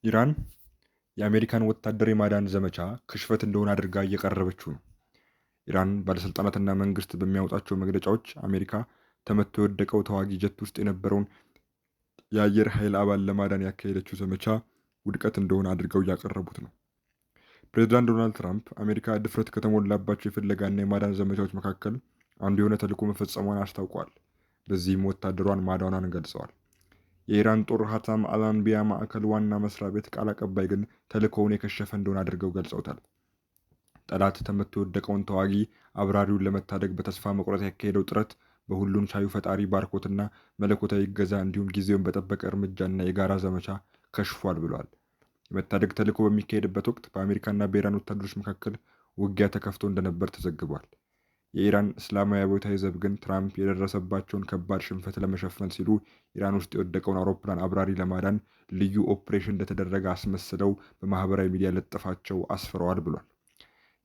ኢራን የአሜሪካን ወታደር የማዳን ዘመቻ ክሽፈት እንደሆነ አድርጋ እየቀረበችው ነው። ኢራን ባለሥልጣናትና መንግስት በሚያወጣቸው መግለጫዎች አሜሪካ ተመቶ የወደቀው ተዋጊ ጀት ውስጥ የነበረውን የአየር ኃይል አባል ለማዳን ያካሄደችው ዘመቻ ውድቀት እንደሆነ አድርገው እያቀረቡት ነው። ፕሬዚዳንት ዶናልድ ትራምፕ አሜሪካ ድፍረት ከተሞላባቸው የፍለጋና የማዳን ዘመቻዎች መካከል አንዱ የሆነ ተልዕኮ መፈጸሟን አስታውቋል። በዚህም ወታደሯን ማዳኗን ገልጸዋል። የኢራን ጦር ሀታም አልአንቢያ ማዕከል ዋና መስሪያ ቤት ቃል አቀባይ ግን ተልዕኮውን የከሸፈ እንደሆነ አድርገው ገልጸውታል። ጠላት ተመቶ የወደቀውን ተዋጊ አብራሪውን ለመታደግ በተስፋ መቁረጥ ያካሄደው ጥረት በሁሉን ቻዩ ፈጣሪ ባርኮትና መለኮታዊ እገዛ እንዲሁም ጊዜውን በጠበቀ እርምጃና የጋራ ዘመቻ ከሽፏል ብለዋል። የመታደግ ተልዕኮ በሚካሄድበት ወቅት በአሜሪካና በኢራን ወታደሮች መካከል ውጊያ ተከፍቶ እንደነበር ተዘግቧል። የኢራን እስላማዊ አብዮታዊ ዘብ ግን ትራምፕ የደረሰባቸውን ከባድ ሽንፈት ለመሸፈን ሲሉ ኢራን ውስጥ የወደቀውን አውሮፕላን አብራሪ ለማዳን ልዩ ኦፕሬሽን እንደተደረገ አስመስለው በማህበራዊ ሚዲያ ለጥፋቸው አስፍረዋል ብሏል።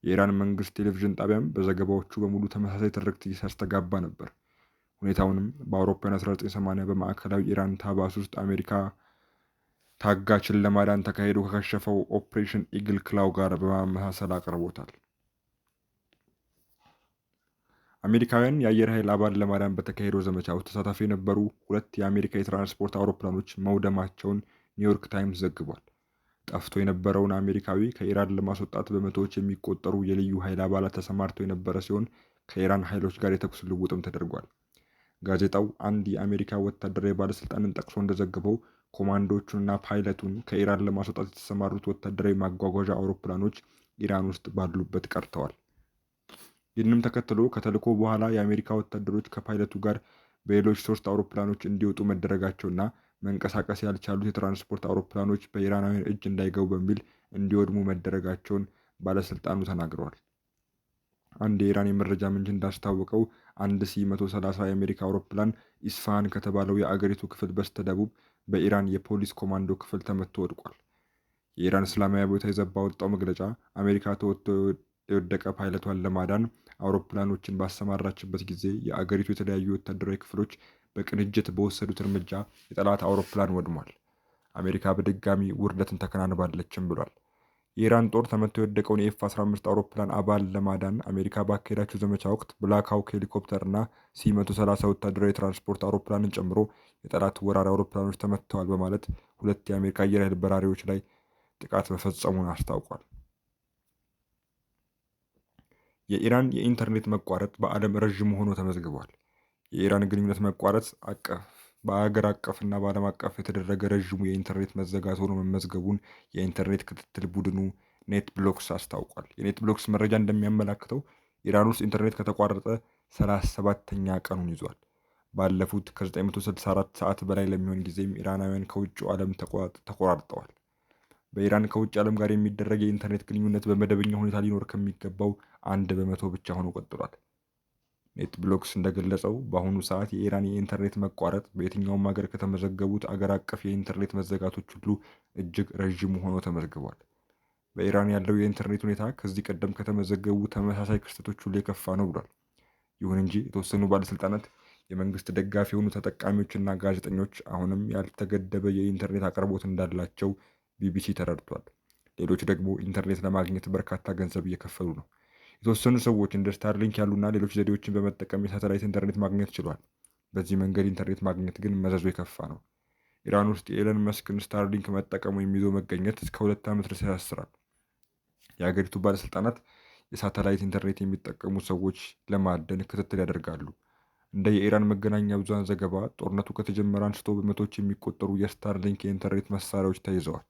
የኢራን መንግስት ቴሌቪዥን ጣቢያም በዘገባዎቹ በሙሉ ተመሳሳይ ትርክት ሲያስተጋባ ነበር። ሁኔታውንም በአውሮፓውያን 1980 በማዕከላዊ ኢራን ታባስ ውስጥ አሜሪካ ታጋችን ለማዳን ተካሂዶ ከከሸፈው ኦፕሬሽን ኢግል ክላው ጋር በማመሳሰል አቅርቦታል። አሜሪካውያን የአየር ኃይል አባል ለማዳን በተካሄደው ዘመቻ ውስጥ ተሳታፊ የነበሩ ሁለት የአሜሪካ የትራንስፖርት አውሮፕላኖች መውደማቸውን ኒውዮርክ ታይምስ ዘግቧል። ጠፍቶ የነበረውን አሜሪካዊ ከኢራን ለማስወጣት በመቶዎች የሚቆጠሩ የልዩ ኃይል አባላት ተሰማርተው የነበረ ሲሆን ከኢራን ኃይሎች ጋር የተኩስ ልውውጥም ተደርጓል። ጋዜጣው አንድ የአሜሪካ ወታደራዊ ባለስልጣንን ጠቅሶ እንደዘገበው ኮማንዶቹንና ፓይለቱን ከኢራን ለማስወጣት የተሰማሩት ወታደራዊ ማጓጓዣ አውሮፕላኖች ኢራን ውስጥ ባሉበት ቀርተዋል። ይህንም ተከትሎ ከተልዕኮ በኋላ የአሜሪካ ወታደሮች ከፓይለቱ ጋር በሌሎች 3 አውሮፕላኖች እንዲወጡ መደረጋቸውና መንቀሳቀስ ያልቻሉት የትራንስፖርት አውሮፕላኖች በኢራናውያን እጅ እንዳይገቡ በሚል እንዲወድሙ መደረጋቸውን ባለስልጣኑ ተናግረዋል። አንድ የኢራን የመረጃ ምንጭ እንዳስታወቀው አንድ ሲ-130 የአሜሪካ አውሮፕላን ኢስፋሃን ከተባለው የአገሪቱ ክፍል በስተደቡብ በኢራን የፖሊስ ኮማንዶ ክፍል ተመቶ ወድቋል። የኢራን እስላማዊ አብዮታዊ ዘብ ባወጣው መግለጫ አሜሪካ ተወጥቶ የወደቀ ፓይለቷን ለማዳን አውሮፕላኖችን ባሰማራችበት ጊዜ የአገሪቱ የተለያዩ ወታደራዊ ክፍሎች በቅንጅት በወሰዱት እርምጃ የጠላት አውሮፕላን ወድሟል። አሜሪካ በድጋሚ ውርደትን ተከናንባለችም ብሏል። የኢራን ጦር ተመቶ የወደቀውን የኤፍ-15 አውሮፕላን አባል ለማዳን አሜሪካ ባካሄዳቸው ዘመቻ ወቅት ብላክ ሃውክ ሄሊኮፕተር እና ሲ-130 ወታደራዊ ትራንስፖርት አውሮፕላንን ጨምሮ የጠላት ወራሪ አውሮፕላኖች ተመትተዋል በማለት 2 የአሜሪካ አየር ኃይል በራሪዎች ላይ ጥቃት መፈጸሙን አስታውቋል። የኢራን የኢንተርኔት መቋረጥ በዓለም ረዥም ሆኖ ተመዝግቧል። የኢራን ግንኙነት መቋረጥ በአገር አቀፍና በዓለም አቀፍ የተደረገ ረዥሙ የኢንተርኔት መዘጋት ሆኖ መመዝገቡን የኢንተርኔት ክትትል ቡድኑ ኔት ብሎክስ አስታውቋል። የኔት ብሎክስ መረጃ እንደሚያመላክተው ኢራን ውስጥ ኢንተርኔት ከተቋረጠ 37ኛ ቀኑን ይዟል። ባለፉት ከ964 ሰዓት በላይ ለሚሆን ጊዜም ኢራናውያን ከውጭው ዓለም ተቆራርጠዋል። በኢራን ከውጭ ዓለም ጋር የሚደረግ የኢንተርኔት ግንኙነት በመደበኛ ሁኔታ ሊኖር ከሚገባው 1% ብቻ ሆኖ ቀጥሏል። ኔት ብሎክስ እንደገለጸው በአሁኑ ሰዓት የኢራን የኢንተርኔት መቋረጥ በየትኛውም ሀገር ከተመዘገቡት አገር አቀፍ የኢንተርኔት መዘጋቶች ሁሉ እጅግ ረዥሙ ሆኖ ተመዝግቧል። በኢራን ያለው የኢንተርኔት ሁኔታ ከዚህ ቀደም ከተመዘገቡ ተመሳሳይ ክስተቶች ሁሉ የከፋ ነው ብሏል። ይሁን እንጂ የተወሰኑ ባለስልጣናት፣ የመንግስት ደጋፊ የሆኑ ተጠቃሚዎችና ጋዜጠኞች አሁንም ያልተገደበ የኢንተርኔት አቅርቦት እንዳላቸው ቢቢሲ ተረድቷል። ሌሎች ደግሞ ኢንተርኔት ለማግኘት በርካታ ገንዘብ እየከፈሉ ነው። የተወሰኑ ሰዎች እንደ ስታርሊንክ ያሉና ሌሎች ዘዴዎችን በመጠቀም የሳተላይት ኢንተርኔት ማግኘት ችሏል። በዚህ መንገድ ኢንተርኔት ማግኘት ግን መዘዙ የከፋ ነው። ኢራን ውስጥ የኤለን መስክን ስታርሊንክ መጠቀም ወይም ይዞ መገኘት እስከ 2 ዓመት ድረስ ያስራል። የሀገሪቱ ባለስልጣናት የሳተላይት ኢንተርኔት የሚጠቀሙ ሰዎች ለማደን ክትትል ያደርጋሉ። እንደ የኢራን መገናኛ ብዙሃን ዘገባ ጦርነቱ ከተጀመረ አንስቶ በመቶዎች የሚቆጠሩ የስታርሊንክ የኢንተርኔት መሳሪያዎች ተይዘዋል።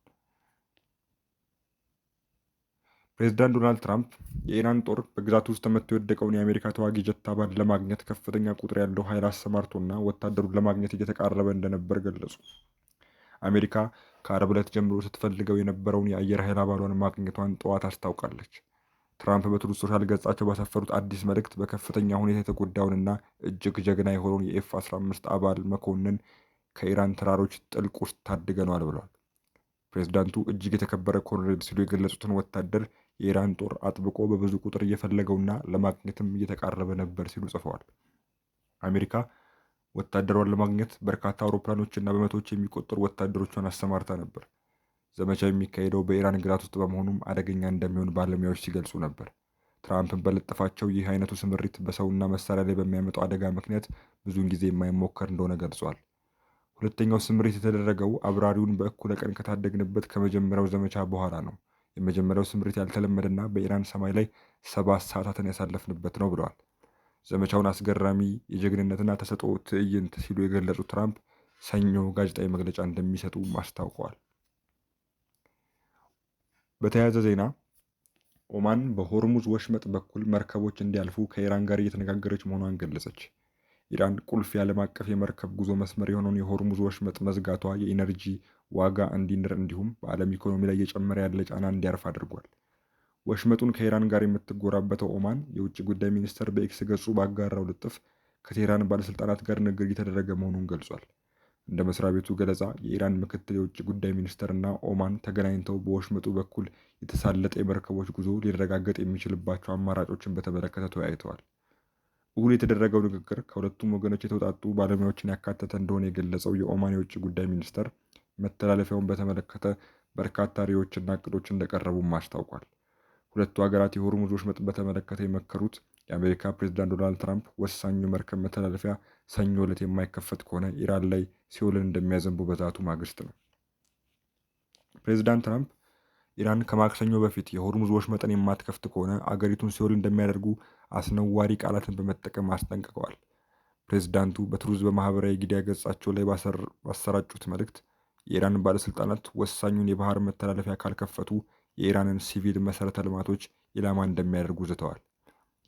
ፕሬዚዳንት ዶናልድ ትራምፕ የኢራን ጦር በግዛቱ ውስጥ ተመቶ የወደቀውን የአሜሪካ ተዋጊ ጀት አባል ለማግኘት ከፍተኛ ቁጥር ያለው ኃይል አሰማርቶና ወታደሩን ለማግኘት እየተቃረበ እንደነበር ገለጹ። አሜሪካ ከአርብ ዕለት ጀምሮ ስትፈልገው የነበረውን የአየር ኃይል አባሏን ማግኘቷን ጠዋት አስታውቃለች። ትራምፕ በትሩዝ ሶሻል ገጻቸው ባሰፈሩት አዲስ መልእክት በከፍተኛ ሁኔታ የተጎዳውንና እጅግ ጀግና የሆነውን የኤፍ-15 አባል መኮንን ከኢራን ተራሮች ጥልቅ ውስጥ ታድገነዋል ብለዋል። ፕሬዝዳንቱ እጅግ የተከበረ ኮሎኔል ሲሉ የገለጹትን ወታደር የኢራን ጦር አጥብቆ በብዙ ቁጥር እየፈለገውና ለማግኘትም እየተቃረበ ነበር ሲሉ ጽፈዋል። አሜሪካ ወታደሯን ለማግኘት በርካታ አውሮፕላኖችና በመቶዎች የሚቆጠሩ ወታደሮቿን አሰማርታ ነበር። ዘመቻው የሚካሄደው በኢራን ግዛት ውስጥ በመሆኑም አደገኛ እንደሚሆን ባለሙያዎች ሲገልጹ ነበር። ትራምፕን በለጠፋቸው ይህ አይነቱ ስምሪት በሰውና መሳሪያ ላይ በሚያመጣው አደጋ ምክንያት ብዙውን ጊዜ የማይሞከር እንደሆነ ገልጿል። ሁለተኛው ስምሪት የተደረገው አብራሪውን በእኩለ ቀን ከታደግንበት ከመጀመሪያው ዘመቻ በኋላ ነው። የመጀመሪያው ስምሪት ያልተለመደና በኢራን ሰማይ ላይ 7 ሰዓታትን ያሳለፍንበት ነው ብለዋል። ዘመቻውን አስገራሚ የጀግንነትና ተሰጥኦ ትዕይንት ሲሉ የገለጹት ትራምፕ ሰኞ ጋዜጣዊ መግለጫ እንደሚሰጡ አስታውቀዋል። በተያያዘ ዜና ኦማን በሆርሙዝ ወሽመጥ በኩል መርከቦች እንዲያልፉ ከኢራን ጋር እየተነጋገረች መሆኗን ገለጸች። ኢራን ቁልፍ የዓለም አቀፍ የመርከብ ጉዞ መስመር የሆነውን የሆርሙዝ ወሽመጥ መዝጋቷ የኢነርጂ ዋጋ እንዲንር እንዲሁም በዓለም ኢኮኖሚ ላይ እየጨመረ ያለ ጫና እንዲያርፍ አድርጓል። ወሽመጡን ከኢራን ጋር የምትጎራበተው ኦማን የውጭ ጉዳይ ሚኒስቴር በኤክስ ገጹ ባጋራው ልጥፍ ከቴህራን ባለስልጣናት ጋር ንግግር እየተደረገ መሆኑን ገልጿል። እንደ መስሪያ ቤቱ ገለጻ የኢራን ምክትል የውጭ ጉዳይ ሚኒስትር እና ኦማን ተገናኝተው በወሽመጡ በኩል የተሳለጠ የመርከቦች ጉዞ ሊረጋገጥ የሚችልባቸው አማራጮችን በተመለከተ ተወያይተዋል። እሁድ የተደረገው ንግግር ከሁለቱም ወገኖች የተውጣጡ ባለሙያዎችን ያካተተ እንደሆነ የገለጸው የኦማን የውጭ ጉዳይ ሚኒስትር መተላለፊያውን በተመለከተ በርካታ ሪዎችና እቅዶች እንደቀረቡም አስታውቋል። ሁለቱ ሀገራት የሆርሙዝ ወሽመጥ በተመለከተ የመከሩት የአሜሪካ ፕሬዝዳንት ዶናልድ ትራምፕ ወሳኙ መርከብ መተላለፊያ ሰኞ ዕለት የማይከፈት ከሆነ ኢራን ላይ ሲኦልን እንደሚያዘንቡ በዛቱ ማግስት ነው። ፕሬዝዳንት ትራምፕ ኢራን ከማክሰኞ በፊት የሆርሙዝ ወሽመጥን የማትከፍት ከሆነ አገሪቱን ሲኦል እንደሚያደርጉ አስነዋሪ ቃላትን በመጠቀም አስጠንቅቀዋል። ፕሬዝዳንቱ በትሩዝ በማህበራዊ ሚዲያ ገጻቸው ላይ ባሰራጩት መልእክት የኢራን ባለስልጣናት ወሳኙን የባህር መተላለፊያ ካልከፈቱ የኢራንን ሲቪል መሰረተ ልማቶች ኢላማ እንደሚያደርጉ ዝተዋል።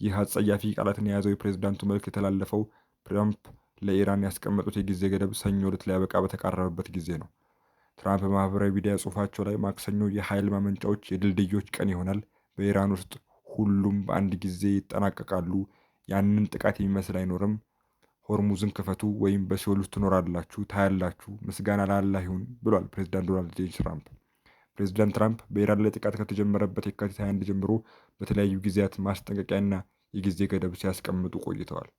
ይህ አጸያፊ ቃላትን የያዘው የፕሬዝዳንቱ መልእክት የተላለፈው ትራምፕ ለኢራን ያስቀመጡት የጊዜ ገደብ ሰኞ ዕለት ሊያበቃ በተቃረበበት ጊዜ ነው። ትራምፕ በማህበራዊ ሚዲያ ጽሑፋቸው ላይ ማክሰኞ የኃይል ማመንጫዎች የድልድዮች ቀን ይሆናል፣ በኢራን ውስጥ ሁሉም በአንድ ጊዜ ይጠናቀቃሉ፣ ያንን ጥቃት የሚመስል አይኖርም፣ ሆርሙዝን ክፈቱ ወይም በሲኦል ውስጥ ትኖራላችሁ፣ ታያላችሁ፣ ምስጋና ለአላህ ይሁን ብሏል ፕሬዝዳንት ዶናልድ ጄ ትራምፕ። ፕሬዝዳንት ትራምፕ በኢራን ላይ ጥቃት ከተጀመረበት የካቲት 21 ጀምሮ በተለያዩ ጊዜያት ማስጠንቀቂያና የጊዜ ገደብ ሲያስቀምጡ ቆይተዋል።